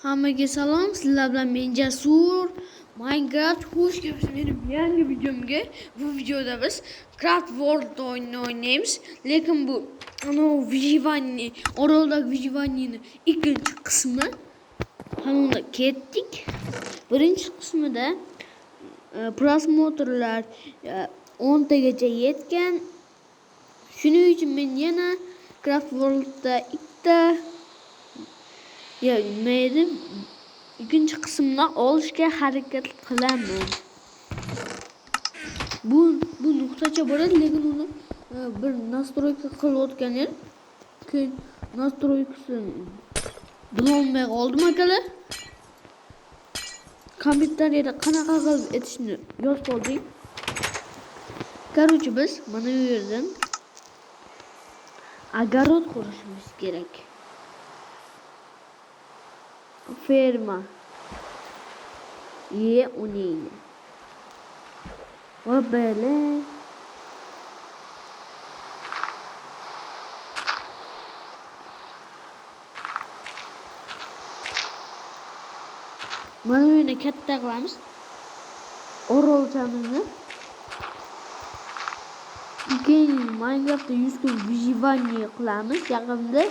Hammaga salom, sizlar bilan men Jasur. Minecraft xush kelibsiz benim yangi videomga. Bu videoda biz Craft World o'yinini o'ynaymiz. Lekin bu Vijivani, Oroldagi Vijivani'ni ikkinchi qismi. Hamma ketdik. Birinchi qismida prosmotrlar 10 tagacha yetgan. Shuning uchun men yana Craft Worldda ikkita neydi? İkinci qismni olishga harakat qilaman. Bu nuqtacha bo'ladi, lekin uni bir настройка qilayotgan edim. Keyin настройкасini bilolmay qoldim akalar. Kompyuterda qanaqa qilib etishni yozib oldik. Короче, biz mana bu yerdan огород qurishimiz kerak. Ferma. Uniydi. Va böyle. Mana buni katta qilamiz. Orolchamizni. Keyin Minecraftda 100 kun Vijivani qilamiz yaqinda.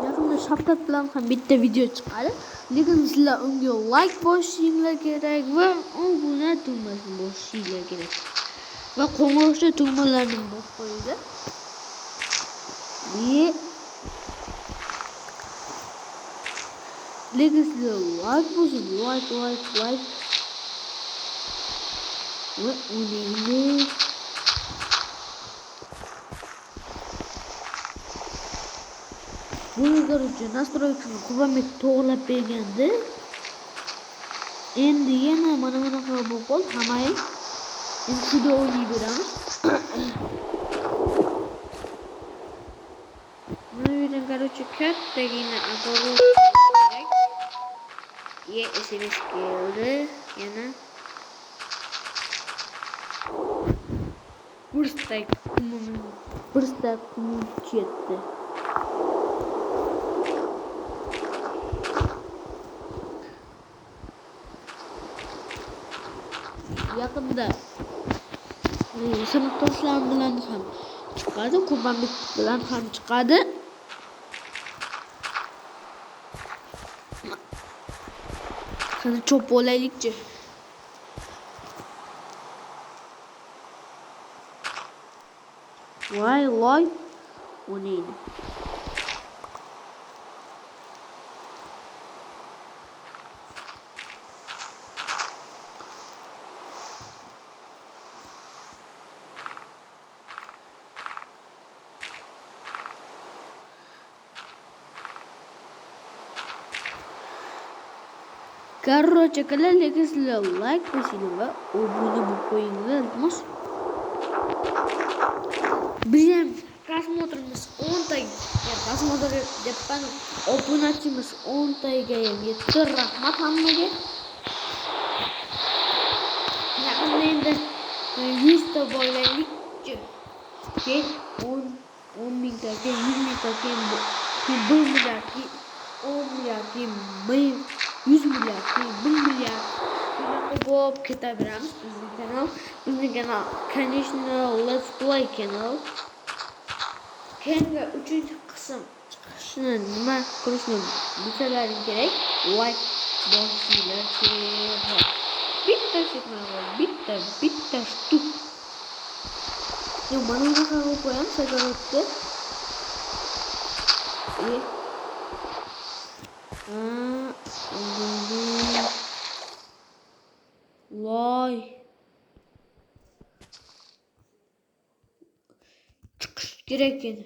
Yaqinda Shavkat bilan ham bitta video chiqadi. Lekin sizlar unga like bosishinglar kerak va obuna tugmasini bosishinglar kerak. Va qo'ng'iroqcha tugmalarni bosib qo'yinglar. Lekin sizlar like bosing, like. Va uningni Bunu görünce настройканы Quvamik to'g'rilab berganda endi yana mana bunaqa bo'lib qoldi. Hammayam endi shunda o'ynayveramiz. Mana bu yerdan короче kattagina огород kerak. SMS keldi yana. Birsta kumum ketdi. Yaqinda sinfdoshlar bilan ham chiqadi, Quvamik bilan ham chiqadi. Qani cho'p bo'laylikchi. Voy, o'ynaydi. Короче, lekin sizlar like bosinglar va obuna bo'lib qo'yinglar. Biz ham prosmotrimiz 10 ta, prosmotr debman obunachimiz 10 taga ham yetdi. Rahmat hammaga. Yaqinda endi 100 ta bo'laylikchi. Keyin 10 mingta, keyin 100 mingta, keyin 1 milliard, 10 milliard, keyin 100 milliard, 1 milliard bo'lib ketaveramiz. Bizning kanal, конечно, Let's Play kanal. Keyingi 3-qism chiqishini nima qilishni bilsalaring kerak. Like bosinglar kerak. Bitta sekmay, bitta shtuk. Mana bunaqa qilib qo'yamiz agarodda. Voy. Chiqish kerak endi.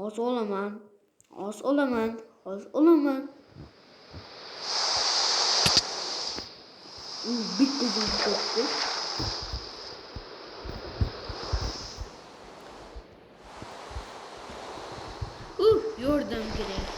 Oz olaman. Bitta joy ketdi. Yordam kerak.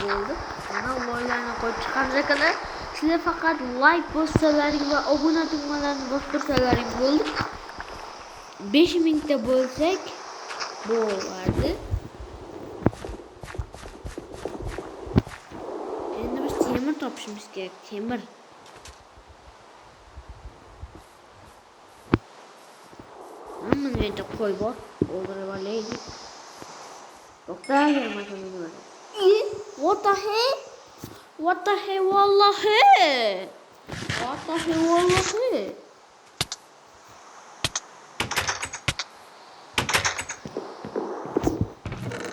bo'ldi. Mana loylarni qo'yib chiqamiz akalar. Sizlar faqat like bossalaring va obuna tugmalarini bosib bo'ldi. 5000 ta bo'lsak bo'lardi. Endi biz temir topishimiz kerak. Temir. Mana bu yerda qo'y bor. O'ldirib olaylik. To'xta, yermasam nima? What the hell? What the hell wallahi? What the hell wallahi?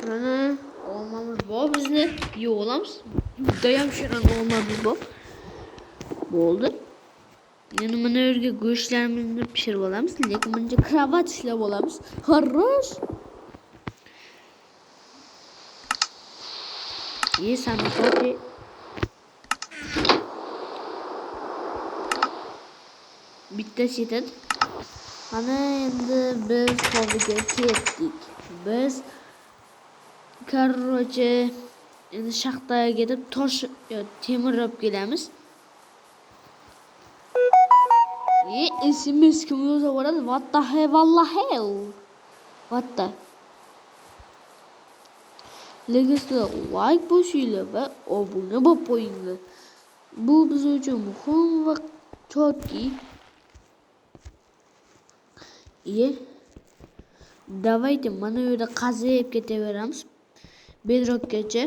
Mana olmamiz bor bizni. Yo'qlamiz. Judayam shirin olmamiz bor. Bo'ldi. Yana mana yerga go'shtlarimizni pishirib olamiz, lekin buncha kravat ishlab olamiz. Xarosh. Sanatoki. Bitta setat. Mana endi biz hovliga ketdik. Biz korroche endi shaxtaga ketib tosh temir olib kelamiz. SMS kim yoza boradi? What the hell wallahi? What the? Legislar like bosinglar va obuna bo'lib qo'yinglar. Bu biz uchun muhim va chotki. Давайте mana yerda qazib ketaveramiz. Bedrockgacha.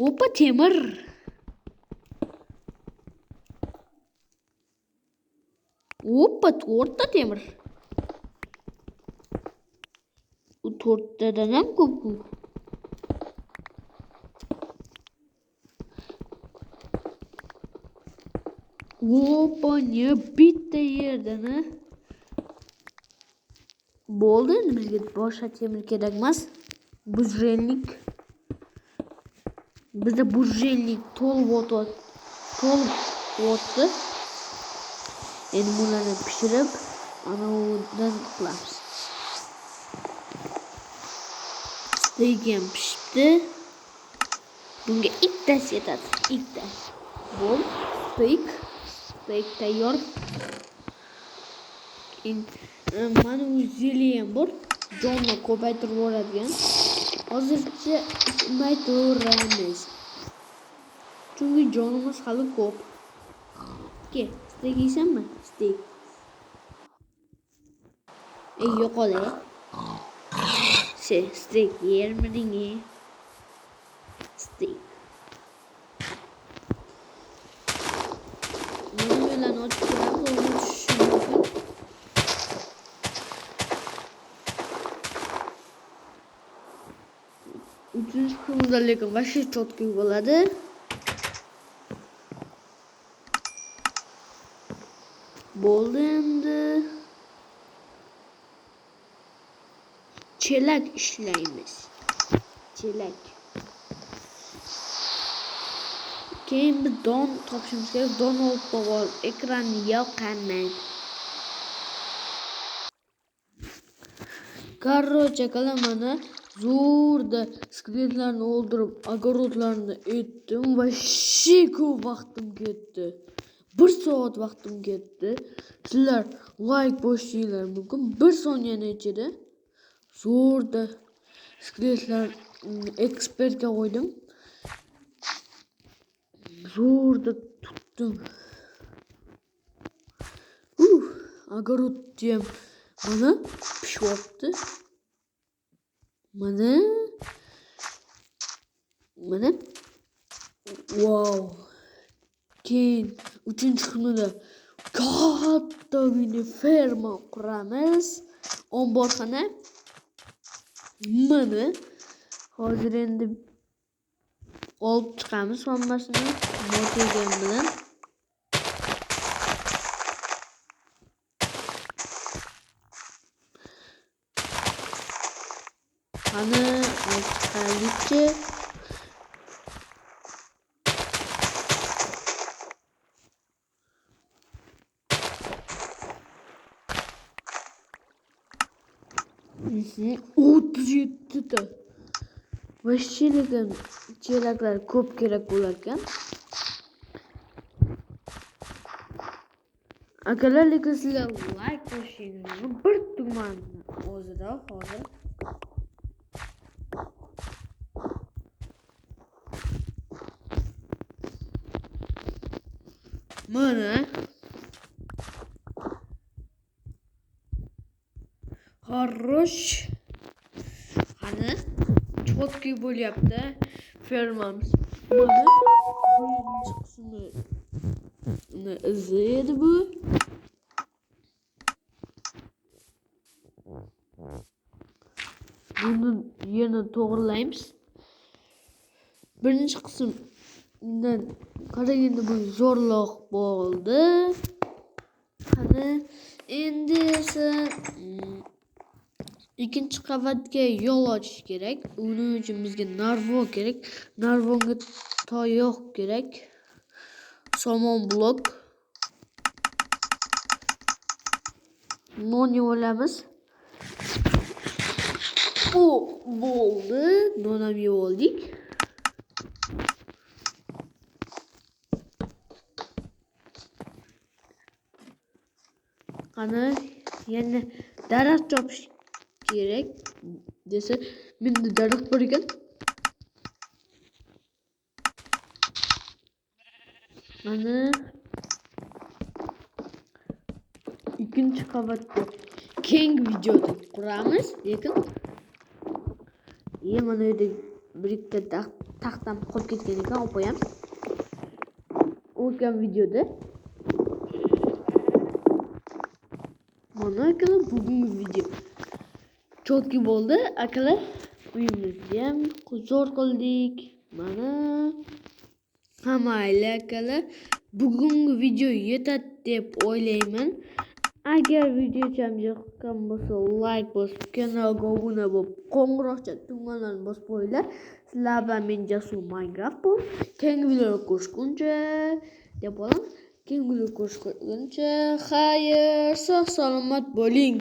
Опа, temir. Опа, to'rtta temir. U to'rttadan ham ko'p. Опа, ne bitta yerdan. Bo'ldi, endi bizga boshqa temir kerak emas. Buzrenlik. Bizda burjenlik to'lib o'tdi. Endi bularni pishirib, ana undan qilamiz. Steak ham pishibdi. Bunga ikkita setadi, ikkita. Bo'l, steak tayyor. Mana bu zeli ham bor. Jonni ko'paytirib yuboradigan. Hozircha mayturamiz. Chunki jonimiz hali ko'p. Ke, steak yeysanmi? Steak. Yo'qolay. Steak yermiding? Steak. Mana bilan ochib ko'ramiz. Uchinchi kunda lekin vashi chotki bo'ladi. Bo'ldi endi. Chelak ishlaymiz. Chelak. Keyin biz don topishimiz kerak. Don olib qo'yib, ekranni yoqaman. Короче, qalamani zo'rda skletlarni o'ldirib, огородlarni etdim va ko'p vaqtim ketdi. 1 soat vaqtim ketdi. Sizlar like bosinglar mumkin. 1 soniyani ichida zo'rda skletlar ekspertga qo'ydim. Zo'rda tutdim. Огородni ham mana pishyapti. Mana. Wow. Keyin 3-kunida kattagina ferma quramiz. Omborxona. Mana. Hozir endi olib chiqamiz hammasini motogan bilan. Ana olib chiqaylikchi. 37 ta. Vashchiligim chelaklar ko'p kerak bo'lar ekan. Akalar, lekin sizlar like bosishingizni bir tugmani o'zida hozir mana Хорош. Qani chotki bo'lyapti fermamiz. Mana birinchi qismini izlaydi bu. Buni yana to'g'rilaymiz. Birinchi qismdan qaraganda bu zo'rroq bo'ldi. Qani endi esa ikkinchi qavatga yo'l ochish kerak. Uning uchun bizga narvon kerak. Narvonga tayoq kerak. Somon blok. Non olamiz. Bu bo'ldi. Non ham yeb oldik. Qani yana daraxt chopish kerak desa, menda daraxt bor ekan. Mana ikkinchi qavatda keyingi videoda quramiz, lekin mana yerda bir ikkita taxtam qolib ketgan ekan, olib qo'yam. O'tgan videoda mana akalar, bugungi video chotki bo'ldi. Akalar, uyimizni ham zo'r qildik. Mana hammaylar akalar, bugungi video yetadi deb o'ylayman. Agar videocham yoqqan bo'lsa, like bosib, kanalga obuna bo'lib, qo'ng'iroqcha tugmalarni bosib qo'yinglar. Sizlar bilan men Jasur Minecraft bu. Keyingi videoda ko'rishguncha deb qo'yaman. Keyingi videoda ko'rishguncha xayr, sog' salomat bo'ling.